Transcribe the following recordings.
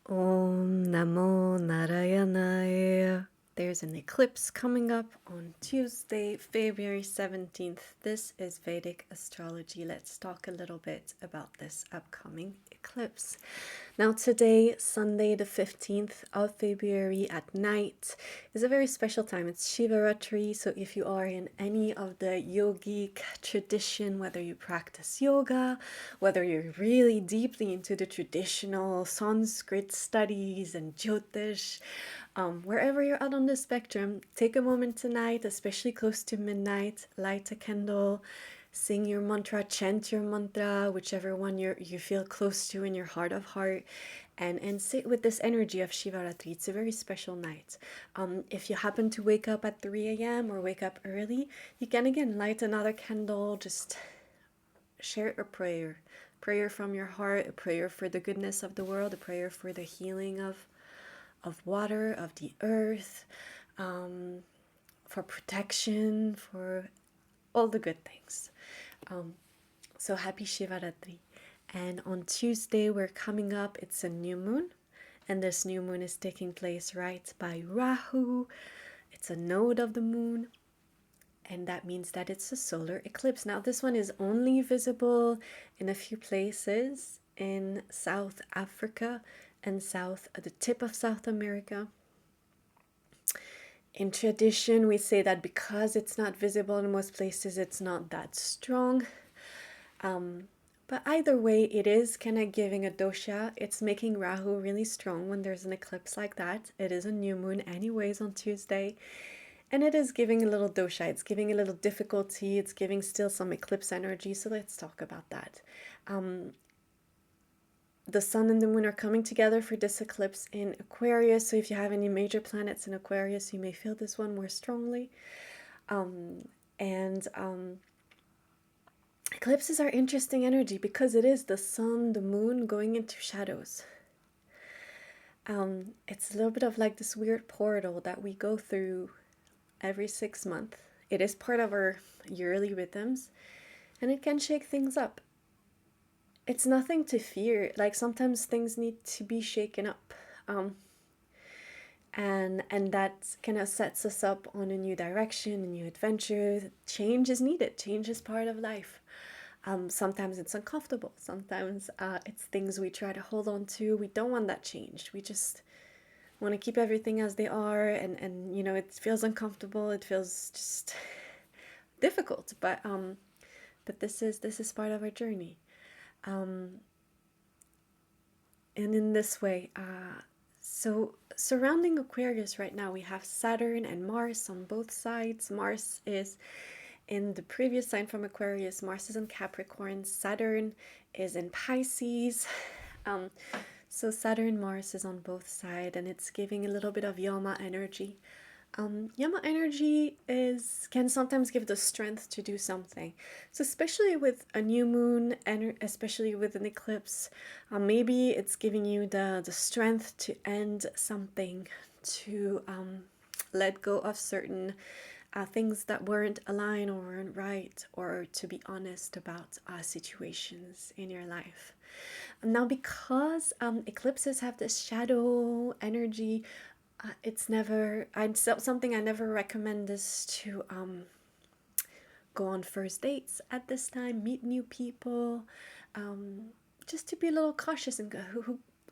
Om Namo Narayanaaya. There's an eclipse coming up on Tuesday, February 17th. This is Vedic Astrology. Let's talk a little bit about this upcoming eclipse. Now, today, Sunday, the 15th of February at night, is a very special time. It's Shiva Ratri. So, if you are in any of the yogic tradition, whether you practice yoga, whether you're really deeply into the traditional Sanskrit studies and Jyotish, wherever you're at on the spectrum, take a moment tonight, especially close to midnight, light a candle, sing your mantra, chant your mantra, whichever one you feel close to in your heart of heart, and sit with this energy of Shiva Ratri. It's a very special night. If you happen to wake up at 3 a.m. or wake up early, you can again light another candle, just share a prayer from your heart, a prayer for the goodness of the world, a prayer for the healing of water, of the earth, for protection, for all the good things. So happy Shiva Ratri. And on Tuesday, we're coming up, it's a new moon. And this new moon is taking place right by Rahu. It's a node of the moon. And that means that it's a solar eclipse. Now, this one is only visible in a few places in South Africa and the tip of South America. In tradition, we say that because it's not visible in most places, it's not that strong. But either way, it is kind of giving a dosha. It's making Rahu really strong when there's an eclipse like that. It is a new moon anyways on Tuesday. And it is giving a little dosha. It's giving a little difficulty. It's giving still some eclipse energy. So let's talk about that. The sun and the moon are coming together for this eclipse in Aquarius. So if you have any major planets in Aquarius, you may feel this one more strongly. Eclipses are interesting energy because it is the sun, the moon going into shadows. It's a little bit of like this weird portal that we go through every 6 months. It is part of our yearly rhythms, and it can shake things up. It's nothing to fear. Like sometimes things need to be shaken up. And that kind of sets us up on a new direction, a new adventure. Change is needed. Change is part of life. Sometimes it's uncomfortable. Sometimes it's things we try to hold on to. We don't want that changed. We just want to keep everything as they are. And you know, it feels uncomfortable. It feels just difficult. But this is part of our journey. And in this way, so surrounding Aquarius right now, we have Saturn and Mars on both sides. Mars is in the previous sign from Aquarius. Mars is in Capricorn. Saturn is in Pisces. So Saturn, Mars is on both sides, and it's giving a little bit of Yama energy. Yama energy can sometimes give the strength to do something. So especially with a new moon, and especially with an eclipse, maybe it's giving you the strength to end something, to let go of certain things that weren't aligned or weren't right, or to be honest about situations in your life. Now, because eclipses have this shadow energy, it's never something I never recommend is to go on first dates at this time, meet new people, just to be a little cautious and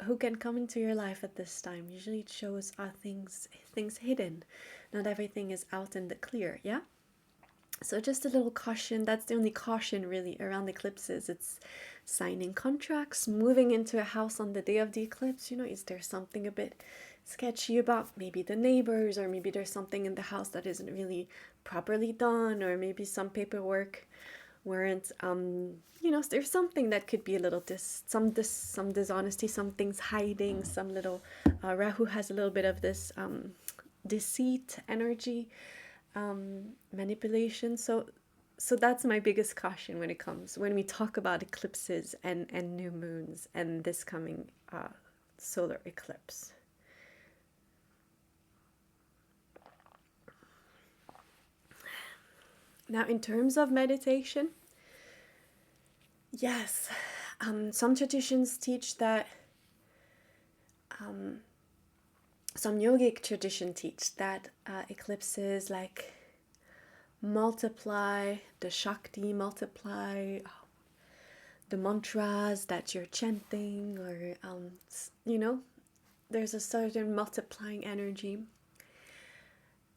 who can come into your life at this time. Usually it shows things hidden. Not everything is out in the clear, yeah? So just a little caution. That's the only caution really around eclipses. It's signing contracts, moving into a house on the day of the eclipse. You know, is there something a bit sketchy about maybe the neighbors, or maybe there's something in the house that isn't really properly done, or maybe some paperwork weren't, you know, there's something that could be a little some dishonesty, some things hiding, some little, Rahu has a little bit of this deceit energy, manipulation. So that's my biggest caution when we talk about eclipses and new moons and this coming solar eclipse. Now, in terms of meditation, yes, some traditions teach that some yogic tradition teach that eclipses like multiply the Shakti, multiply the mantras that you're chanting, or, there's a certain multiplying energy.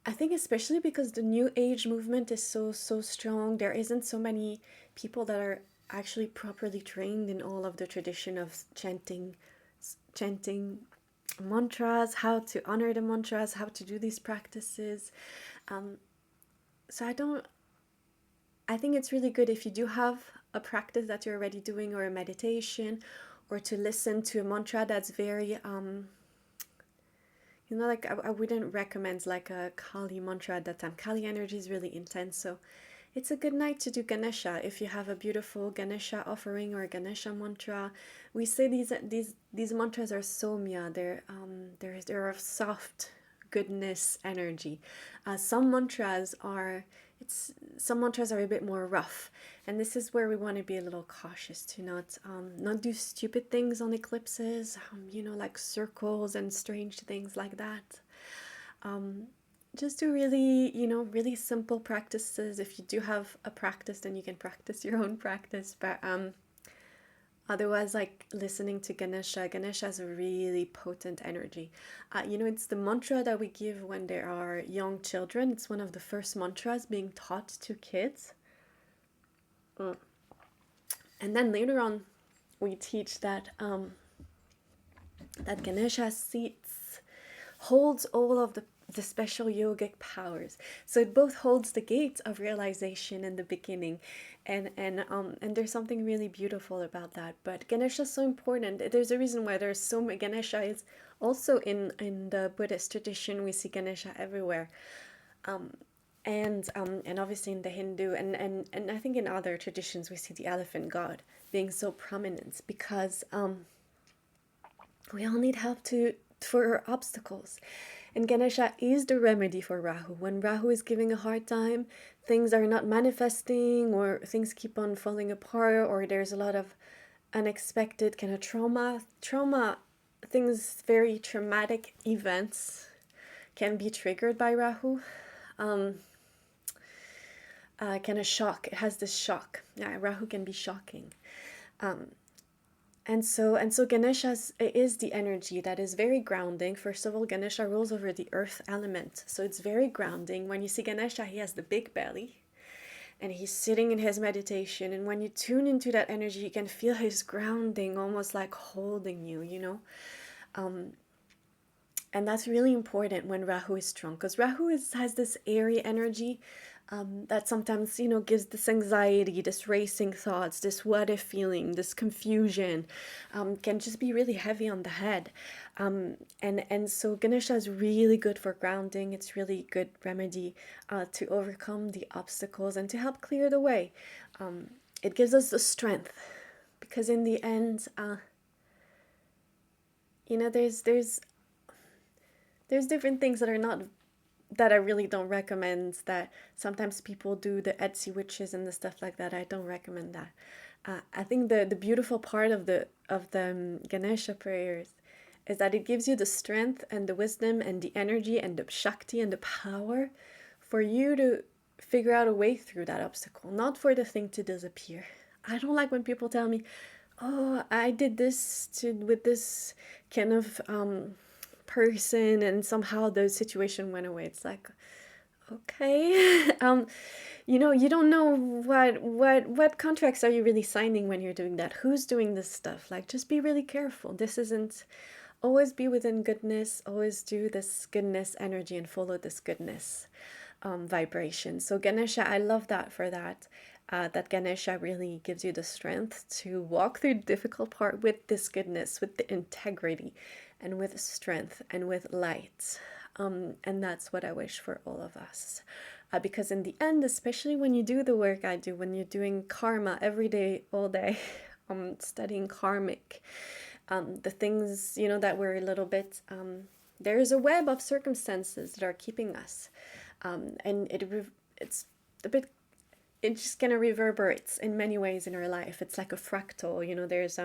I think especially because the New Age movement is so strong, there isn't so many people that are actually properly trained in all of the tradition of chanting mantras, how to honor the mantras, how to do these practices. So I think it's really good if you do have a practice that you're already doing, or a meditation, or to listen to a mantra that's very, like I wouldn't recommend like a Kali mantra at that time. Kali energy is really intense, so it's a good night to do Ganesha if you have a beautiful Ganesha offering or a Ganesha mantra. We say these mantras are soumya. They're of soft goodness energy. Some mantras are a bit more rough, and this is where we want to be a little cautious to not do stupid things on eclipses, like circles and strange things like that. Just do really, really simple practices. If you do have a practice, then you can practice your own practice, but otherwise, like listening to Ganesha has a really potent energy. It's the mantra that we give when there are young children. It's one of the first mantras being taught to kids. And then later on, we teach that that Ganesha holds all of the special yogic powers. So it both holds the gate of realization in the beginning, and there's something really beautiful about that. But Ganesha is so important. There's a reason why there's so many. Ganesha is also in the Buddhist tradition. We see Ganesha everywhere, and obviously in the Hindu and I think in other traditions we see the elephant god being so prominent, because we all need help for obstacles. And Ganesha is the remedy for Rahu. When Rahu is giving a hard time, things are not manifesting, or things keep on falling apart, or there's a lot of unexpected kind of trauma, things, very traumatic events can be triggered by Rahu. Kind of shock. It has this shock. Yeah, Rahu can be shocking. And so Ganesha is the energy that is very grounding. First of all, Ganesha rules over the earth element, so it's very grounding. When you see Ganesha, he has the big belly, and he's sitting in his meditation. And when you tune into that energy, you can feel his grounding, almost like holding you, And that's really important when Rahu is strong, because Rahu has this airy energy that sometimes, gives this anxiety, this racing thoughts, this what if feeling, this confusion, can just be really heavy on the head. And so Ganesha is really good for grounding. It's really good remedy to overcome the obstacles and to help clear the way. It gives us the strength, because in the end, there's different things that I really don't recommend, that sometimes people do, the Etsy witches and the stuff like that. I don't recommend that. I think the beautiful part of the Ganesha prayers is that it gives you the strength and the wisdom and the energy and the Shakti and the power for you to figure out a way through that obstacle, not for the thing to disappear. I don't like when people tell me, oh, I did this with this kind of person and somehow the situation went away. It's like, okay. You don't know what contracts are you really signing when you're doing that. Who's doing this stuff? Like, just be really careful. This isn't, always be within goodness, always do this goodness energy and follow this goodness vibration. So Ganesha, I love that for that. That Ganesha really gives you the strength to walk through the difficult part with this goodness, with the integrity, and with strength and with light. And that's what I wish for all of us. Because in the end, especially when you do the work I do, when you're doing karma every day, all day, studying karmic, the things, that we're a little bit, there is a web of circumstances that are keeping us. And it's a bit, it just kind of reverberates in many ways in our life. It's like a fractal, there's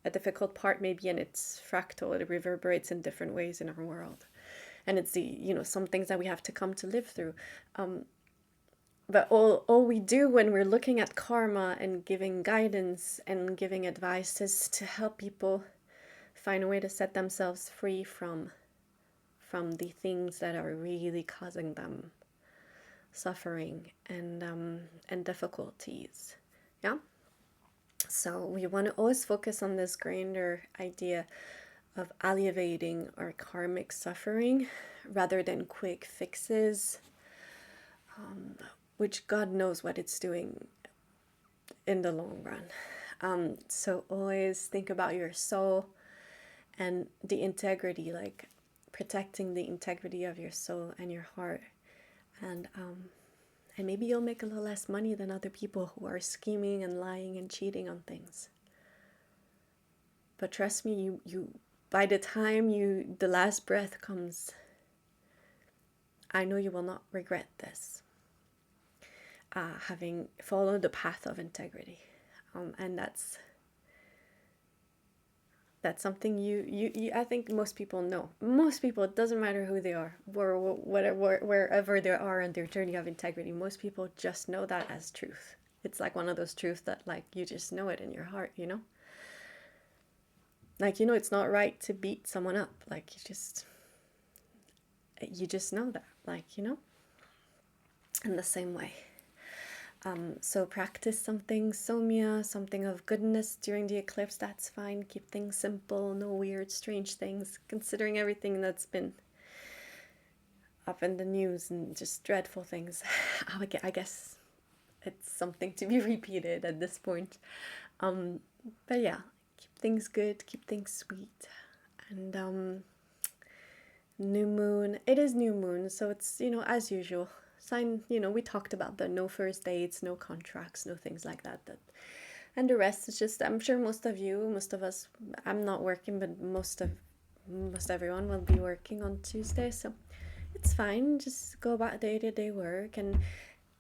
a difficult part maybe, and it's fractal, it reverberates in different ways in our world. And it's the, you know, some things that we have to come to live through. But all we do when we're looking at karma and giving guidance and giving advice is to help people find a way to set themselves free from the things that are really causing them suffering and difficulties. Yeah. So we want to always focus on this grander idea of alleviating our karmic suffering rather than quick fixes, which God knows what it's doing in the long run. So always think about your soul and the integrity, like protecting the integrity of your soul and your heart. And maybe you'll make a little less money than other people who are scheming and lying and cheating on things. But trust me, you by the time the last breath comes, I know you will not regret this. Having followed the path of integrity. And that's something you I think most people know. Most people, it doesn't matter who they are, wherever they are in their journey of integrity, most people just know that as truth. It's like one of those truths that, like, you just know it in your heart, you know? Like, you know, it's not right to beat someone up. Like, you just know that, like, you know? In the same way. So practice something somya, something of goodness during the eclipse. That's fine. Keep things simple, no weird, strange things, considering everything that's been up in the news and just dreadful things. I guess it's something to be repeated at this point. But yeah, keep things good, keep things sweet. And new moon, it is new moon, so it's, you know, as usual. Sign, you know, we talked about the no first dates, no contracts, no things like that. And the rest is just, I'm sure most of us, I'm not working, but most everyone will be working on Tuesday, so it's fine. Just go about day-to-day work. And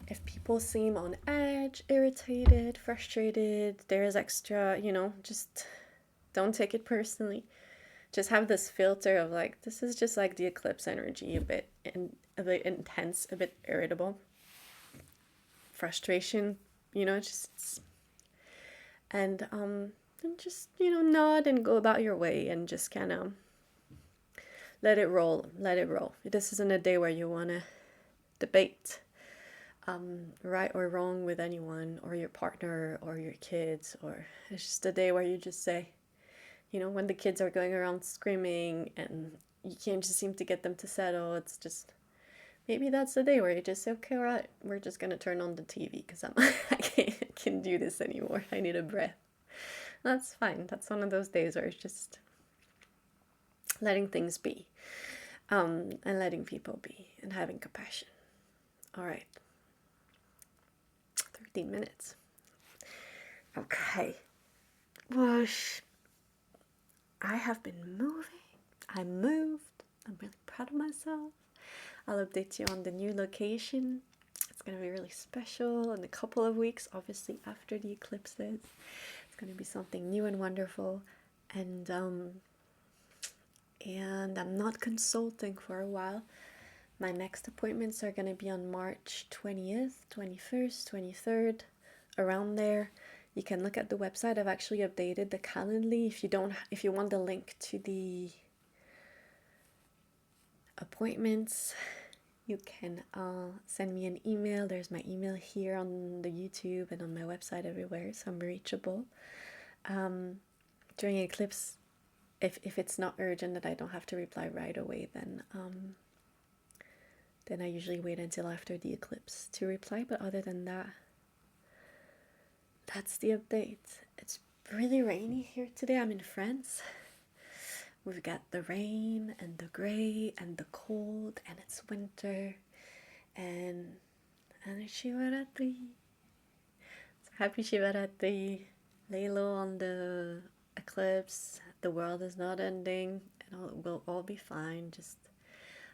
if people seem on edge, irritated, frustrated, there's extra, you know, just don't take it personally. Just have this filter of, like, this is just like the eclipse energy, a bit intense, a bit irritable, frustration, you know, just and just, you know, nod and go about your way and just kind of let it roll. This isn't a day where you want to debate right or wrong with anyone, or your partner or your kids, or it's just a day where you just say, you know, when the kids are going around screaming and you can't just seem to get them to settle, it's just, maybe that's the day where you just say, okay, all right, we're just going to turn on the TV because I can't do this anymore. I need a breath. That's fine. That's one of those days where it's just letting things be, and letting people be and having compassion. All right. 13 minutes. Okay. Whoosh. I have been moving. I moved. I'm really proud of myself. I'll update you on the new location. It's going to be really special in a couple of weeks, obviously after the eclipses. It's going to be something new and wonderful. And I'm not consulting for a while. My next appointments are going to be on March 20th, 21st, 23rd, around there. You can look at the website. I've actually updated the Calendly. If you want the link to the appointments, you can send me an email. There's my email here on the YouTube and on my website everywhere, so I'm reachable. During eclipse, if it's not urgent that I don't have to reply right away, then I usually wait until after the eclipse to reply. But other than that, that's the update. It's really rainy here today. I'm in France. We've got the rain and the gray and the cold, and it's winter, and it's Shiva Ratri. So happy Shiva Ratri. Lay low on the eclipse. The world is not ending, and it will all be fine. Just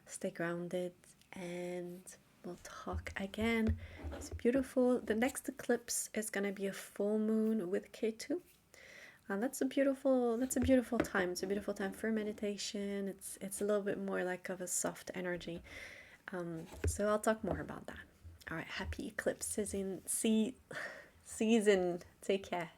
stay grounded, and we'll talk again. It's beautiful. The next eclipse is going to be a full moon with Ketu. And that's a beautiful time. It's a beautiful time for meditation. It's a little bit more like of a soft energy. So I'll talk more about that. All right, happy eclipse season. Take care.